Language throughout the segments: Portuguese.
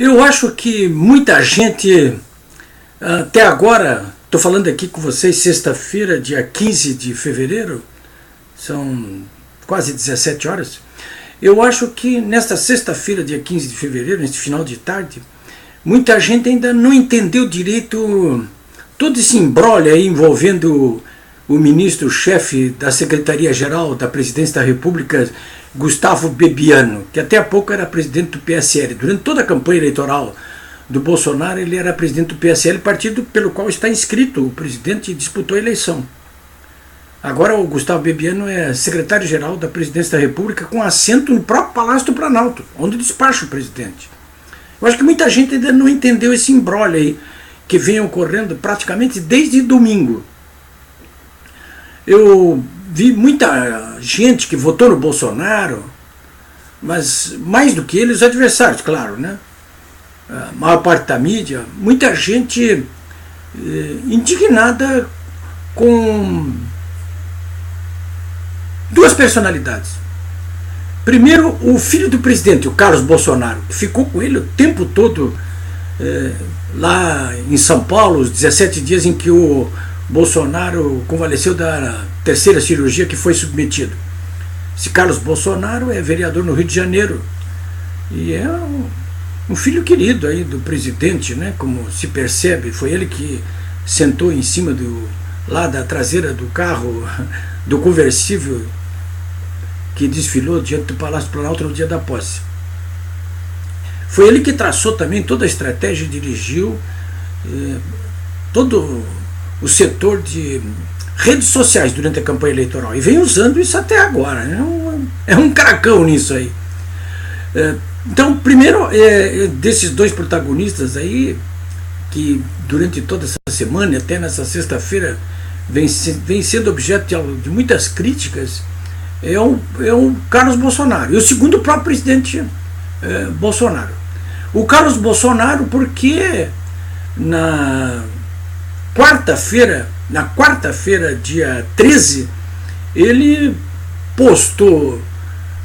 Eu acho que muita gente, até agora, estou falando aqui com vocês sexta-feira, dia 15 de fevereiro, são quase 17 horas. Eu acho que nesta sexta-feira, dia 15 de fevereiro, nesse final de tarde, muita gente ainda não entendeu direito todo esse imbróglio aí envolvendo o ministro-chefe da Secretaria-Geral da Presidência da República, Gustavo Bebiano, que até há pouco era presidente do PSL. Durante toda a campanha eleitoral do Bolsonaro, ele era presidente do PSL, partido pelo qual está inscrito o presidente e disputou a eleição. Agora o Gustavo Bebiano é secretário-geral da Presidência da República, com assento no próprio Palácio do Planalto, onde despacha o presidente. Eu acho que muita gente ainda não entendeu esse imbróglio aí, que vem ocorrendo praticamente desde domingo. Eu vi muita gente que votou no Bolsonaro, mas mais do que ele, os adversários, claro, né? A maior parte da mídia, muita gente indignada com duas personalidades. Primeiro, o filho do presidente, o Carlos Bolsonaro, que ficou com ele o tempo todo lá em São Paulo, os 17 dias em que o Bolsonaro convalesceu da terceira cirurgia que foi submetido. Esse Carlos Bolsonaro é vereador no Rio de Janeiro e é um filho querido aí do presidente, né? Como se percebe, foi ele que sentou em cima lá da traseira do carro, do conversível que desfilou diante do Palácio do Planalto no dia da posse. Foi ele que traçou também toda a estratégia e dirigiu todo o setor de redes sociais durante a campanha eleitoral. E vem usando isso até agora. É um caracão nisso aí. Então, primeiro, desses dois protagonistas aí, que durante toda essa semana, até nessa sexta-feira, vem sendo objeto de muitas críticas, é o Carlos Bolsonaro. E o segundo, o próprio presidente Bolsonaro. O Carlos Bolsonaro, porque na quarta-feira, dia 13, ele postou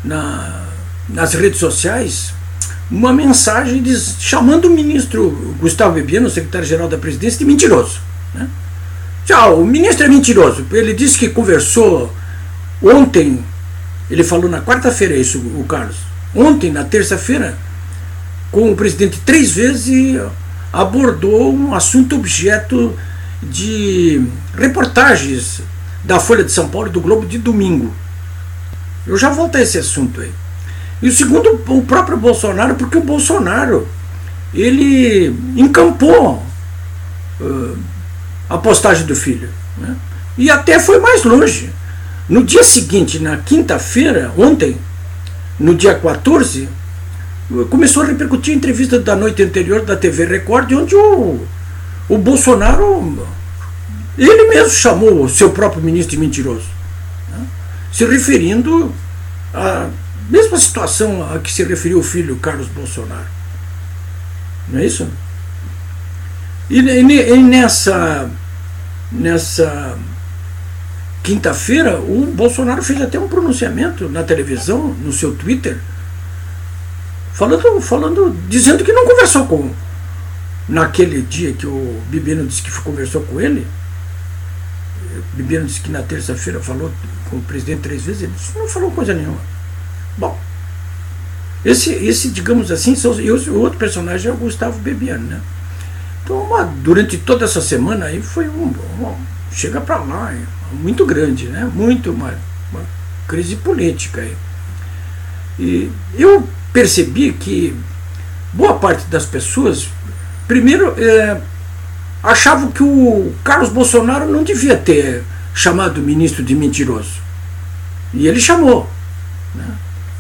nas redes sociais uma mensagem chamando o ministro Gustavo Bebiano, secretário-geral da Presidência, de mentiroso, né? Tchau, o ministro é mentiroso. Ele disse que conversou ontem, ele falou na quarta-feira isso, o Carlos, ontem, na terça-feira, com o presidente 3 vezes e abordou um assunto objeto de reportagens da Folha de São Paulo e do Globo de domingo. Eu já volto a esse assunto aí. E o segundo, o próprio Bolsonaro, porque o Bolsonaro, ele encampou a postagem do filho, né? E até foi mais longe. No dia seguinte, na quinta-feira, ontem, no dia 14, começou a repercutir a entrevista da noite anterior da TV Record, onde o Bolsonaro, ele mesmo chamou o seu próprio ministro de mentiroso, né? Se referindo à mesma situação a que se referiu o filho Carlos Bolsonaro. Não é isso? E nessa quinta-feira, o Bolsonaro fez até um pronunciamento na televisão, no seu Twitter, dizendo que não conversou naquele dia que o Bebiano disse que conversou com ele. O Bebiano disse que na terça-feira falou com o presidente 3 vezes, ele disse que não falou coisa nenhuma. Bom, esse digamos assim, o outro personagem é o Gustavo Bebiano, né? Então, durante toda essa semana aí foi chega para lá, muito grande, né? Muito uma crise política aí. E eu percebi que boa parte das pessoas, primeiro, achavam que o Carlos Bolsonaro não devia ter chamado o ministro de mentiroso. E ele chamou, né?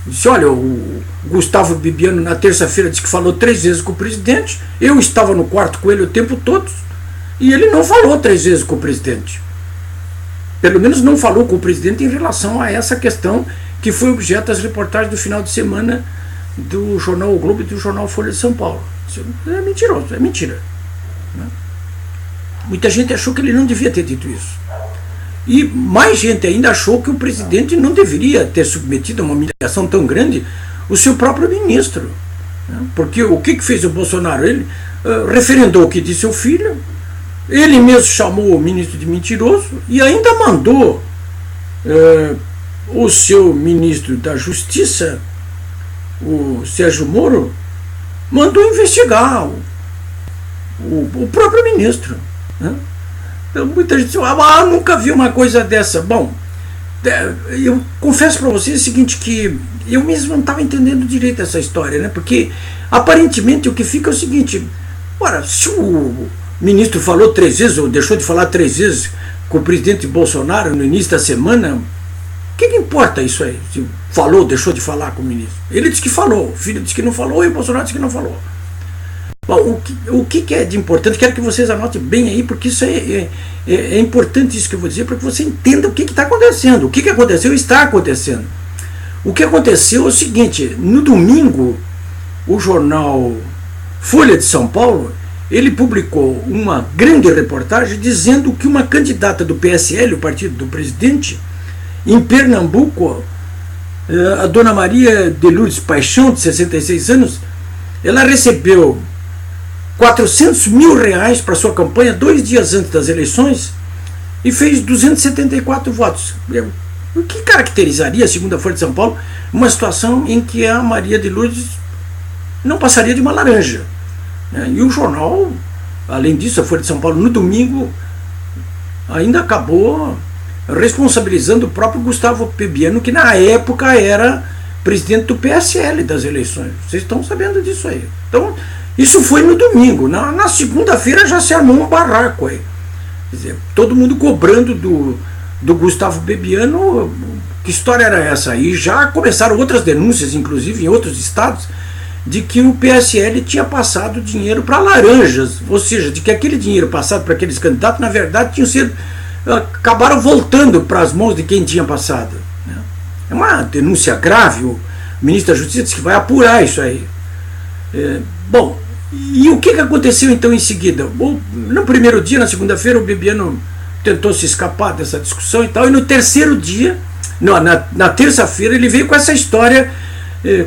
Disse, olha, o Gustavo Bebiano na terça-feira disse que falou 3 vezes com o presidente, eu estava no quarto com ele o tempo todo, e ele não falou 3 vezes com o presidente. Pelo menos não falou com o presidente em relação a essa questão que foi objeto das reportagens do final de semana do jornal O Globo e do jornal Folha de São Paulo. Isso é mentiroso, é mentira, né? Muita gente achou que ele não devia ter dito isso. E mais gente ainda achou que o presidente não deveria ter submetido a uma humilhação tão grande o seu próprio ministro. né? Porque o que fez o Bolsonaro? Ele referendou o que disse o filho, ele mesmo chamou o ministro de mentiroso e ainda mandou o seu ministro da Justiça, o Sérgio Moro, mandou investigar o próprio ministro, né? Então, muita gente diz, nunca vi uma coisa dessa. Bom, eu confesso para vocês o seguinte, que eu mesmo não estava entendendo direito essa história, né? Porque aparentemente o que fica é o seguinte: ora, se o ministro falou 3 vezes ou deixou de falar 3 vezes com o presidente Bolsonaro no início da semana, o que importa isso aí? Se falou, deixou de falar com o ministro? Ele disse que falou, o filho disse que não falou e o Bolsonaro disse que não falou. Bom, o que é de importante, quero que vocês anotem bem aí, porque isso é importante isso que eu vou dizer, para que você entenda o que está acontecendo. O que aconteceu está acontecendo. O que aconteceu é o seguinte: no domingo, o jornal Folha de São Paulo, ele publicou uma grande reportagem dizendo que uma candidata do PSL, o partido do presidente, em Pernambuco, a dona Maria de Lourdes Paixão, de 66 anos, ela recebeu R$400 mil para sua campanha 2 dias antes das eleições e fez 274 votos. O que caracterizaria, segundo a Folha de São Paulo, uma situação em que a Maria de Lourdes não passaria de uma laranja, né? E o jornal, além disso, a Folha de São Paulo, no domingo, ainda acabou responsabilizando o próprio Gustavo Bebiano, que na época era presidente do PSL das eleições. Vocês estão sabendo disso aí. Então, isso foi no domingo. Na segunda-feira já se armou um barraco aí. Quer dizer, todo mundo cobrando do Gustavo Bebiano. Que história era essa aí? Já começaram outras denúncias, inclusive em outros estados, de que o PSL tinha passado dinheiro para laranjas, ou seja, de que aquele dinheiro passado para aqueles candidatos, na verdade, acabaram voltando para as mãos de quem tinha passado, né? É uma denúncia grave. O ministro da Justiça disse que vai apurar isso aí. Bom, e o que aconteceu então em seguida? No primeiro dia, na segunda-feira, o Bebiano tentou se escapar dessa discussão e tal, e no terceiro dia, na terça-feira, ele veio com essa história.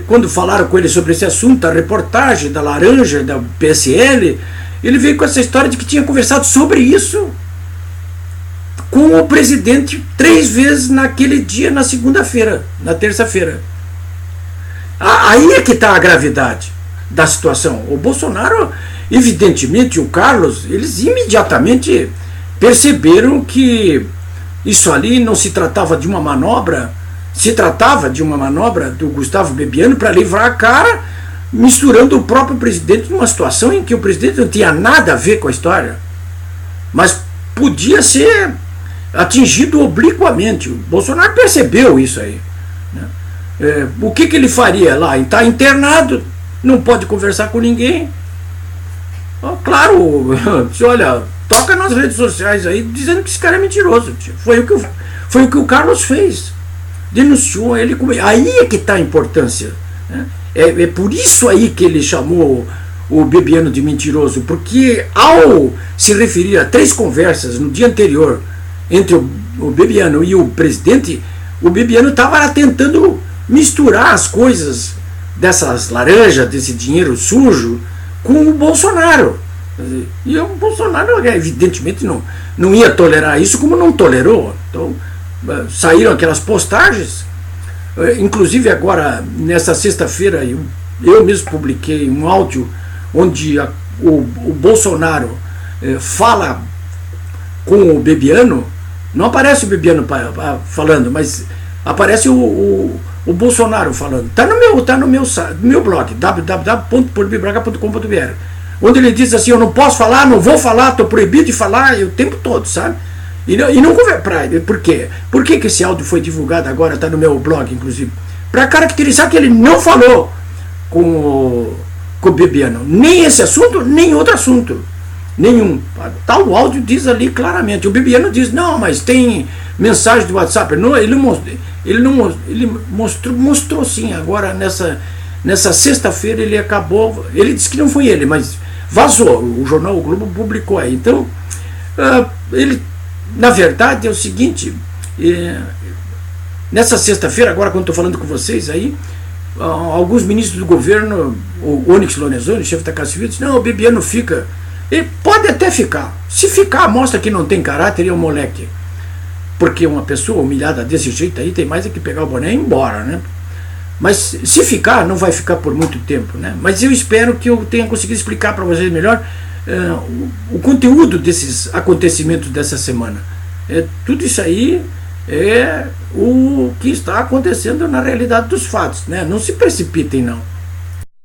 Quando falaram com ele sobre esse assunto, a reportagem da laranja, da PSL, ele veio com essa história de que tinha conversado sobre isso com o presidente 3 vezes naquele dia, na segunda-feira, na terça-feira. Aí é que está a gravidade da situação. O Bolsonaro, evidentemente, e o Carlos, eles imediatamente perceberam que isso ali não se tratava de uma manobra, se tratava de uma manobra do Gustavo Bebiano para livrar a cara, misturando o próprio presidente numa situação em que o presidente não tinha nada a ver com a história, mas podia ser atingido obliquamente. O Bolsonaro percebeu isso aí, né? O que ele faria lá? Está internado, não pode conversar com ninguém. Claro, olha, toca nas redes sociais aí dizendo que esse cara é mentiroso. Foi o que o Carlos fez. Denunciou ele. Aí é que está a importância, né? É por isso aí que ele chamou o Bebiano de mentiroso, porque ao se referir a 3 conversas no dia anterior entre o Bebiano e o presidente, o Bebiano estava tentando misturar as coisas dessas laranjas, desse dinheiro sujo, com o Bolsonaro. E o Bolsonaro, evidentemente, não ia tolerar isso, como não tolerou. Então, saíram aquelas postagens. Inclusive agora, nessa sexta-feira, eu mesmo publiquei um áudio onde o Bolsonaro fala com o Bebiano. Não aparece o Bebiano falando, mas aparece o Bolsonaro falando. Está no meu blog, www.polibibraga.com.br, onde ele diz assim: eu não posso falar, não vou falar, estou proibido de falar o tempo todo, sabe? E não conversa. Por quê? Por que esse áudio foi divulgado agora, está no meu blog, inclusive? Para caracterizar que ele não falou com o Bebiano. Nem esse assunto, nem outro assunto. Nenhum. Tal áudio diz ali claramente. O Bebiano diz: não, mas tem mensagem do WhatsApp. Não, ele mostrou sim. Agora, nessa sexta-feira, ele acabou. Ele disse que não foi ele, mas vazou. O jornal O Globo publicou aí. Então, ele. Na verdade é o seguinte, nessa sexta-feira, agora quando estou falando com vocês aí, alguns ministros do governo, o Onyx Lorenzoni, chefe da Casa Civil, disse, não, o Bibiano fica. Ele pode até ficar. Se ficar, mostra que não tem caráter e é um moleque. Porque uma pessoa humilhada desse jeito aí tem mais é que pegar o boné e ir embora, né? Mas se ficar, não vai ficar por muito tempo, né? Mas eu espero que eu tenha conseguido explicar para vocês melhor o conteúdo desses acontecimentos dessa semana. Tudo isso aí é o que está acontecendo na realidade dos fatos, né? Não se precipitem, não.